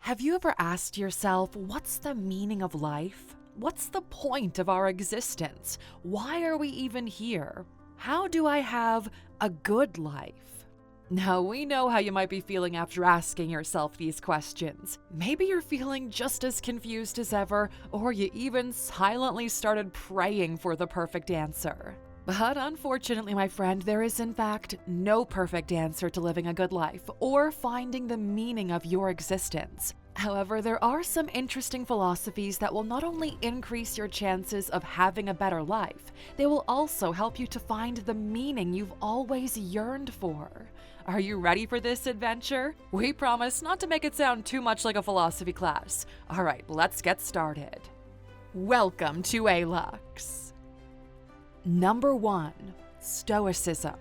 Have you ever asked yourself, what's the meaning of life? What's the point of our existence? Why are we even here? How do I have a good life? Now, we know how you might be feeling after asking yourself these questions. Maybe you're feeling just as confused as ever, or you even silently started praying for the perfect answer. But unfortunately, my friend, there is in fact no perfect answer to living a good life or finding the meaning of your existence. However, there are some interesting philosophies that will not only increase your chances of having a better life, they will also help you to find the meaning you've always yearned for. Are you ready for this adventure? We promise not to make it sound too much like a philosophy class. All right, let's get started. Welcome to Alux. Number 1. Stoicism.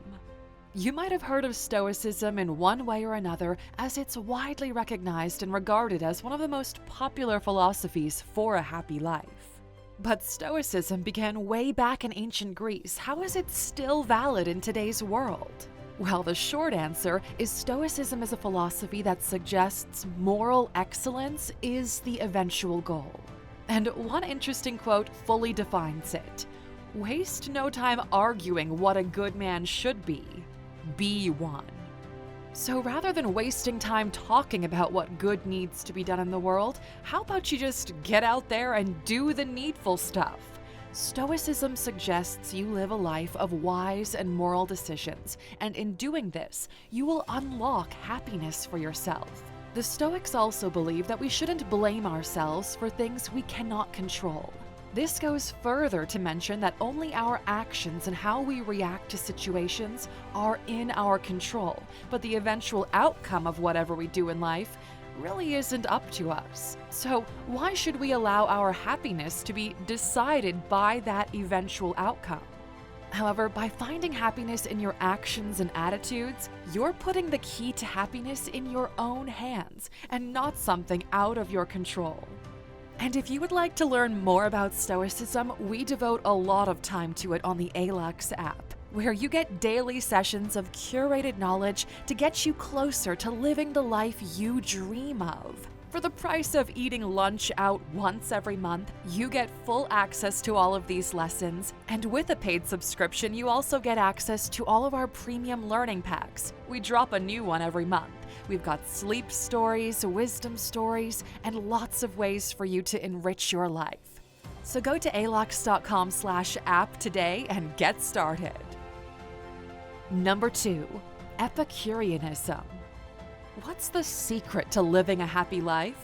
You might have heard of Stoicism in one way or another, as it's widely recognized and regarded as one of the most popular philosophies for a happy life. But Stoicism began way back in ancient Greece. How is it still valid in today's world? Well, the short answer is Stoicism is a philosophy that suggests moral excellence is the eventual goal. And one interesting quote fully defines it. Waste no time arguing what a good man should be one. So rather than wasting time talking about what good needs to be done in the world, how about you just get out there and do the needful stuff? Stoicism suggests you live a life of wise and moral decisions, and in doing this, you will unlock happiness for yourself. The Stoics also believe that we shouldn't blame ourselves for things we cannot control. This goes further to mention that only our actions and how we react to situations are in our control, but the eventual outcome of whatever we do in life really isn't up to us. So why should we allow our happiness to be decided by that eventual outcome? However, by finding happiness in your actions and attitudes, you're putting the key to happiness in your own hands and not something out of your control. And if you would like to learn more about Stoicism, we devote a lot of time to it on the Alux app, where you get daily sessions of curated knowledge to get you closer to living the life you dream of. For the price of eating lunch out once every month, you get full access to all of these lessons, and with a paid subscription, you also get access to all of our premium learning packs. We drop a new one every month. We've got sleep stories, wisdom stories, and lots of ways for you to enrich your life. So go to Alux.com/app today and get started. Number 2. Epicureanism. What's the secret to living a happy life?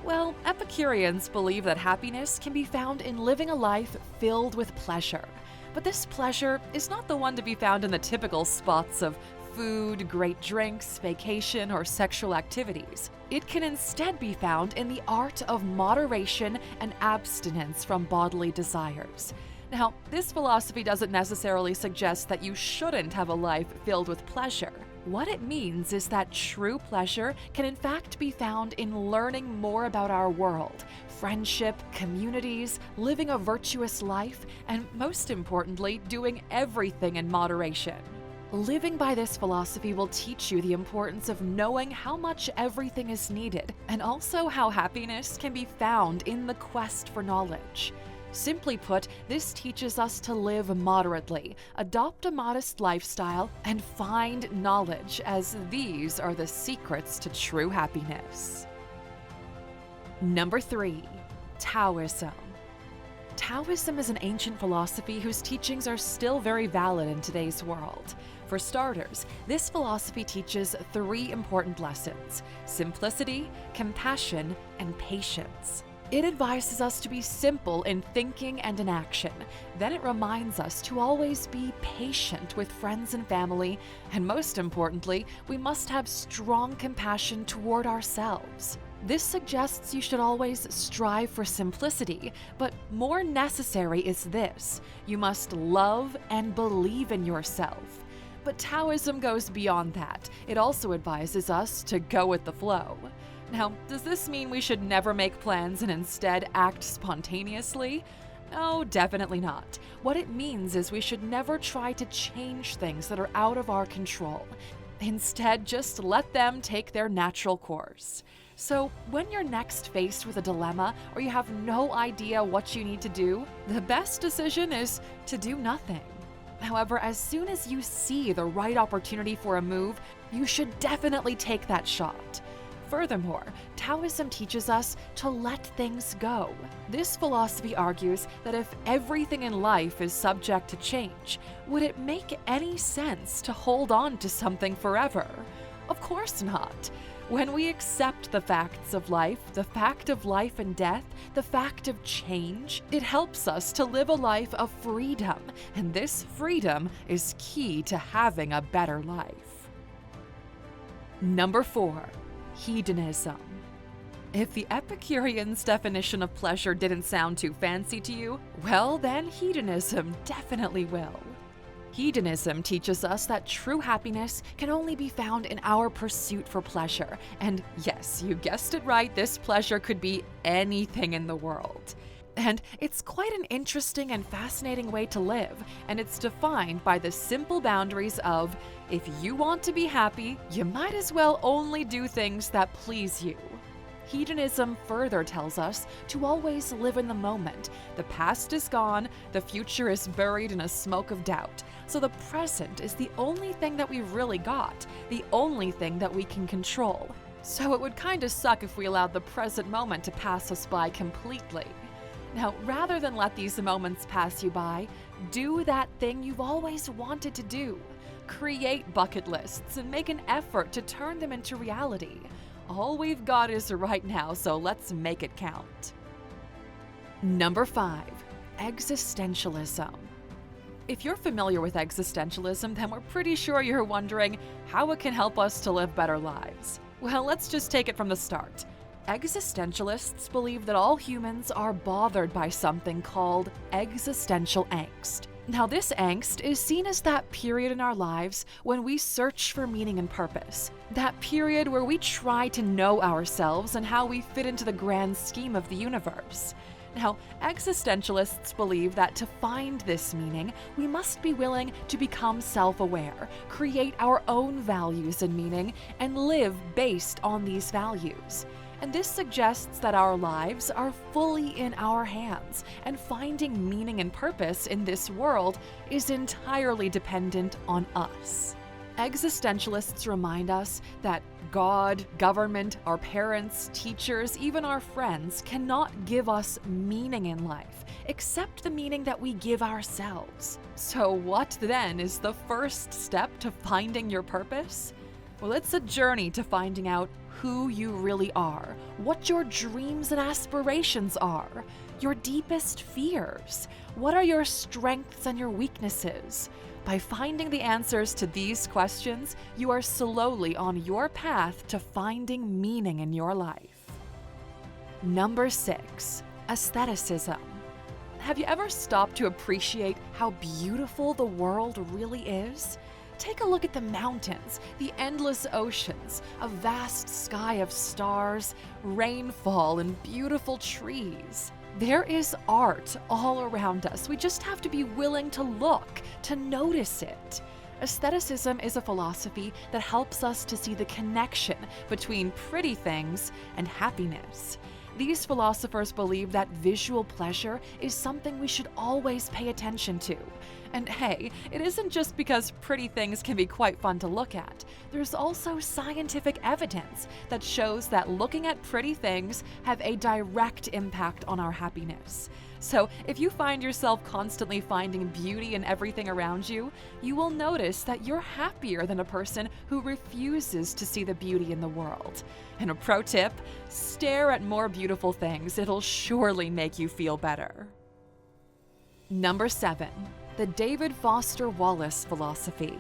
Well, Epicureans believe that happiness can be found in living a life filled with pleasure. But this pleasure is not the one to be found in the typical spots of food, great drinks, vacation, or sexual activities. It can instead be found in the art of moderation and abstinence from bodily desires. Now, this philosophy doesn't necessarily suggest that you shouldn't have a life filled with pleasure. What it means is that true pleasure can in fact be found in learning more about our world, friendship, communities, living a virtuous life, and most importantly, doing everything in moderation. Living by this philosophy will teach you the importance of knowing how much everything is needed, and also how happiness can be found in the quest for knowledge. Simply put, this teaches us to live moderately, adopt a modest lifestyle, and find knowledge, as these are the secrets to true happiness. Number 3. Taoism. Taoism is an ancient philosophy whose teachings are still very valid in today's world. For starters, this philosophy teaches 3 important lessons: simplicity, compassion, and patience. It advises us to be simple in thinking and in action. Then it reminds us to always be patient with friends and family, and most importantly, we must have strong compassion toward ourselves. This suggests you should always strive for simplicity, but more necessary is this: you must love and believe in yourself. But Taoism goes beyond that. It also advises us to go with the flow. Now, does this mean we should never make plans and instead act spontaneously? No, definitely not. What it means is we should never try to change things that are out of our control. Instead, just let them take their natural course. So, when you're next faced with a dilemma or you have no idea what you need to do, the best decision is to do nothing. However, as soon as you see the right opportunity for a move, you should definitely take that shot. Furthermore, Taoism teaches us to let things go. This philosophy argues that if everything in life is subject to change, would it make any sense to hold on to something forever? Of course not. When we accept the facts of life, the fact of life and death, the fact of change, it helps us to live a life of freedom, and this freedom is key to having a better life. Number 4. Hedonism. If the Epicureans' definition of pleasure didn't sound too fancy to you, well then hedonism definitely will. Hedonism teaches us that true happiness can only be found in our pursuit for pleasure. And yes, you guessed it right, this pleasure could be anything in the world. And it's quite an interesting and fascinating way to live, and it's defined by the simple boundaries of, if you want to be happy, you might as well only do things that please you. Hedonism further tells us to always live in the moment. The past is gone, the future is buried in a smoke of doubt. So the present is the only thing that we've really got, the only thing that we can control. So it would kind of suck if we allowed the present moment to pass us by completely. Now, rather than let these moments pass you by, do that thing you've always wanted to do. Create bucket lists and make an effort to turn them into reality. All we've got is right now, so let's make it count. Number 5. Existentialism. If you're familiar with existentialism, then we're pretty sure you're wondering how it can help us to live better lives. Well, let's just take it from the start. Existentialists believe that all humans are bothered by something called existential angst. Now, this angst is seen as that period in our lives when we search for meaning and purpose. That period where we try to know ourselves and how we fit into the grand scheme of the universe. Now, existentialists believe that to find this meaning, we must be willing to become self-aware, create our own values and meaning, and live based on these values. And this suggests that our lives are fully in our hands, and finding meaning and purpose in this world is entirely dependent on us. Existentialists remind us that God, government, our parents, teachers, even our friends cannot give us meaning in life, except the meaning that we give ourselves. So what then is the first step to finding your purpose? Well, it's a journey to finding out who you really are, what your dreams and aspirations are, your deepest fears, what are your strengths and your weaknesses. By finding the answers to these questions, you are slowly on your path to finding meaning in your life. Number 6. Aestheticism. Have you ever stopped to appreciate how beautiful the world really is? Take a look at the mountains, the endless oceans, a vast sky of stars, rainfall, and beautiful trees. There is art all around us. We just have to be willing to look, to notice it. Aestheticism is a philosophy that helps us to see the connection between pretty things and happiness. These philosophers believe that visual pleasure is something we should always pay attention to. And hey, it isn't just because pretty things can be quite fun to look at. There's also scientific evidence that shows that looking at pretty things have a direct impact on our happiness. So if you find yourself constantly finding beauty in everything around you, you will notice that you're happier than a person who refuses to see the beauty in the world. And a pro tip, stare at more beautiful things. It'll surely make you feel better. Number 7. The David Foster Wallace philosophy.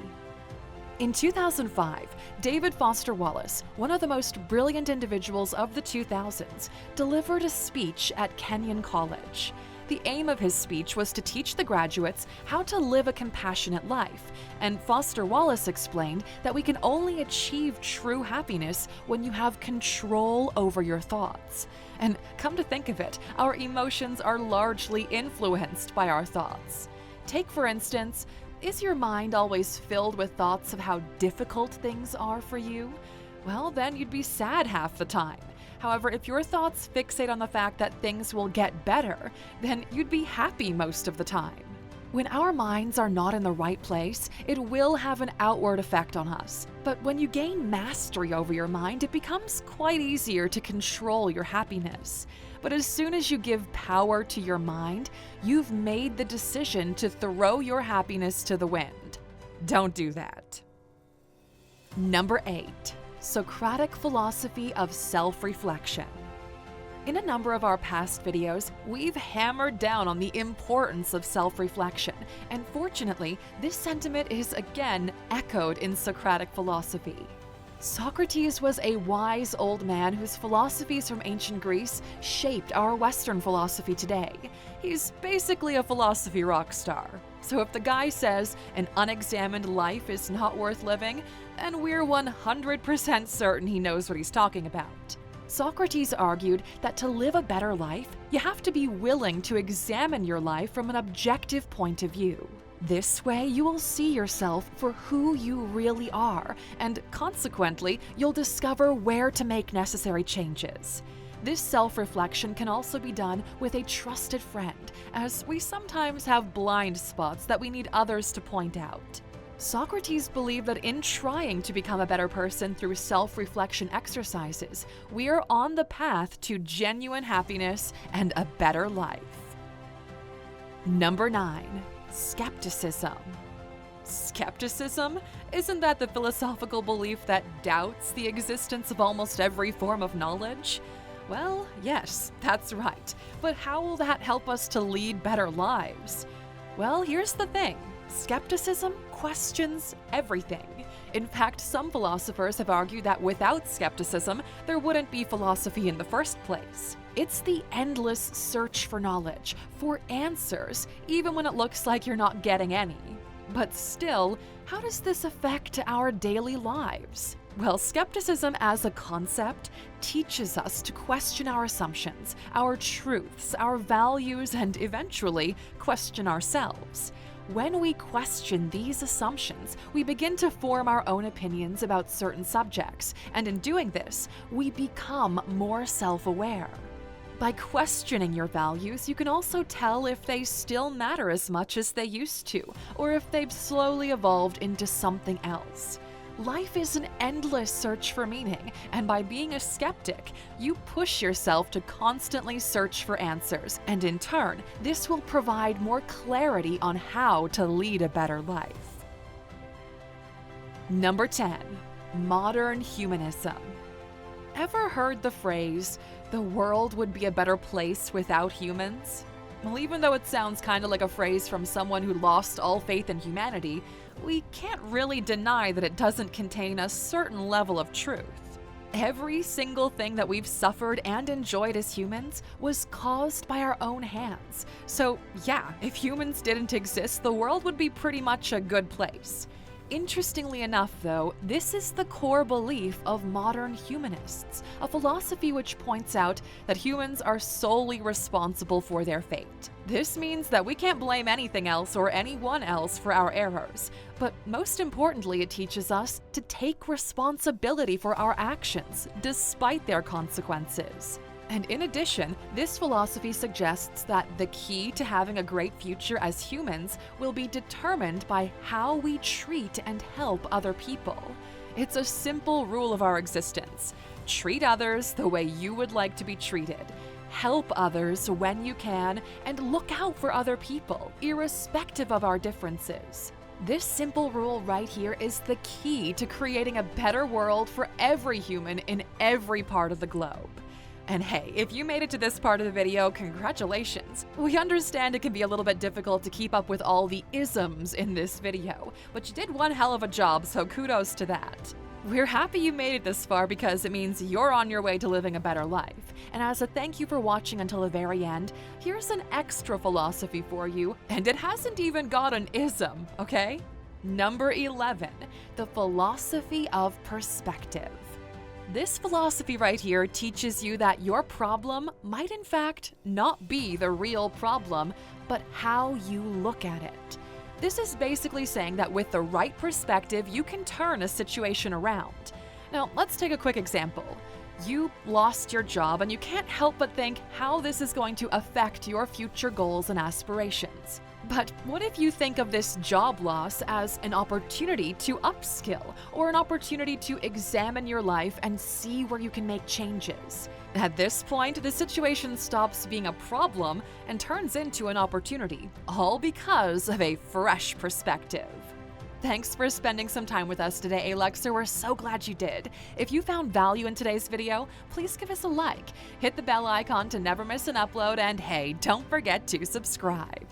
In 2005, David Foster Wallace, one of the most brilliant individuals of the 2000s, delivered a speech at Kenyon College. The aim of his speech was to teach the graduates how to live a compassionate life, and Foster Wallace explained that we can only achieve true happiness when you have control over your thoughts. And come to think of it, our emotions are largely influenced by our thoughts. Take, for instance, is your mind always filled with thoughts of how difficult things are for you? Well, then you'd be sad half the time. However, if your thoughts fixate on the fact that things will get better, then you'd be happy most of the time. When our minds are not in the right place, it will have an outward effect on us. But when you gain mastery over your mind, it becomes quite easier to control your happiness. But as soon as you give power to your mind, you've made the decision to throw your happiness to the wind. Don't do that. Number 8. Socratic philosophy of self-reflection. In a number of our past videos, we've hammered down on the importance of self-reflection, and fortunately, this sentiment is again echoed in Socratic philosophy. Socrates was a wise old man whose philosophies from ancient Greece shaped our Western philosophy today. He's basically a philosophy rock star. So if the guy says an unexamined life is not worth living, then we're 100% certain he knows what he's talking about. Socrates argued that to live a better life, you have to be willing to examine your life from an objective point of view. This way, you will see yourself for who you really are, and consequently, you'll discover where to make necessary changes. This self-reflection can also be done with a trusted friend, as we sometimes have blind spots that we need others to point out. Socrates believed that in trying to become a better person through self-reflection exercises, we are on the path to genuine happiness and a better life. Number 9. Scepticism. Scepticism? Isn't that the philosophical belief that doubts the existence of almost every form of knowledge? Well, yes, that's right. But how will that help us to lead better lives? Well, here's the thing. Skepticism questions everything. In fact, some philosophers have argued that without skepticism, there wouldn't be philosophy in the first place. It's the endless search for knowledge, for answers, even when it looks like you're not getting any. But still, how does this affect our daily lives? Well, skepticism as a concept teaches us to question our assumptions, our truths, our values, and eventually question ourselves. When we question these assumptions, we begin to form our own opinions about certain subjects, and in doing this, we become more self-aware. By questioning your values, you can also tell if they still matter as much as they used to, or if they've slowly evolved into something else. Life is an endless search for meaning, and by being a skeptic, you push yourself to constantly search for answers, and in turn, this will provide more clarity on how to lead a better life. Number 10. Modern humanism. Ever heard the phrase, "The world would be a better place without humans"? Well, even though it sounds kind of like a phrase from someone who lost all faith in humanity, we can't really deny that it doesn't contain a certain level of truth. Every single thing that we've suffered and enjoyed as humans was caused by our own hands. So yeah, if humans didn't exist, the world would be pretty much a good place. Interestingly enough, though, this is the core belief of modern humanists, a philosophy which points out that humans are solely responsible for their fate. This means that we can't blame anything else or anyone else for our errors, but most importantly, it teaches us to take responsibility for our actions, despite their consequences. And in addition, this philosophy suggests that the key to having a great future as humans will be determined by how we treat and help other people. It's a simple rule of our existence. Treat others the way you would like to be treated. Help others when you can, and look out for other people, irrespective of our differences. This simple rule right here is the key to creating a better world for every human in every part of the globe. And hey, if you made it to this part of the video, congratulations! We understand it can be a little bit difficult to keep up with all the isms in this video, but you did one hell of a job, so kudos to that. We're happy you made it this far because it means you're on your way to living a better life. And as a thank you for watching until the very end, here's an extra philosophy for you, and it hasn't even got an ism, okay? Number 11, the philosophy of perspective. This philosophy right here teaches you that your problem might in fact not be the real problem, but how you look at it. This is basically saying that with the right perspective, you can turn a situation around. Now, let's take a quick example. You lost your job and you can't help but think how this is going to affect your future goals and aspirations. But what if you think of this job loss as an opportunity to upskill or an opportunity to examine your life and see where you can make changes? At this point, the situation stops being a problem and turns into an opportunity, all because of a fresh perspective. Thanks for spending some time with us today, Aluxer. We're so glad you did. If you found value in today's video, please give us a like, hit the bell icon to never miss an upload, and hey, don't forget to subscribe.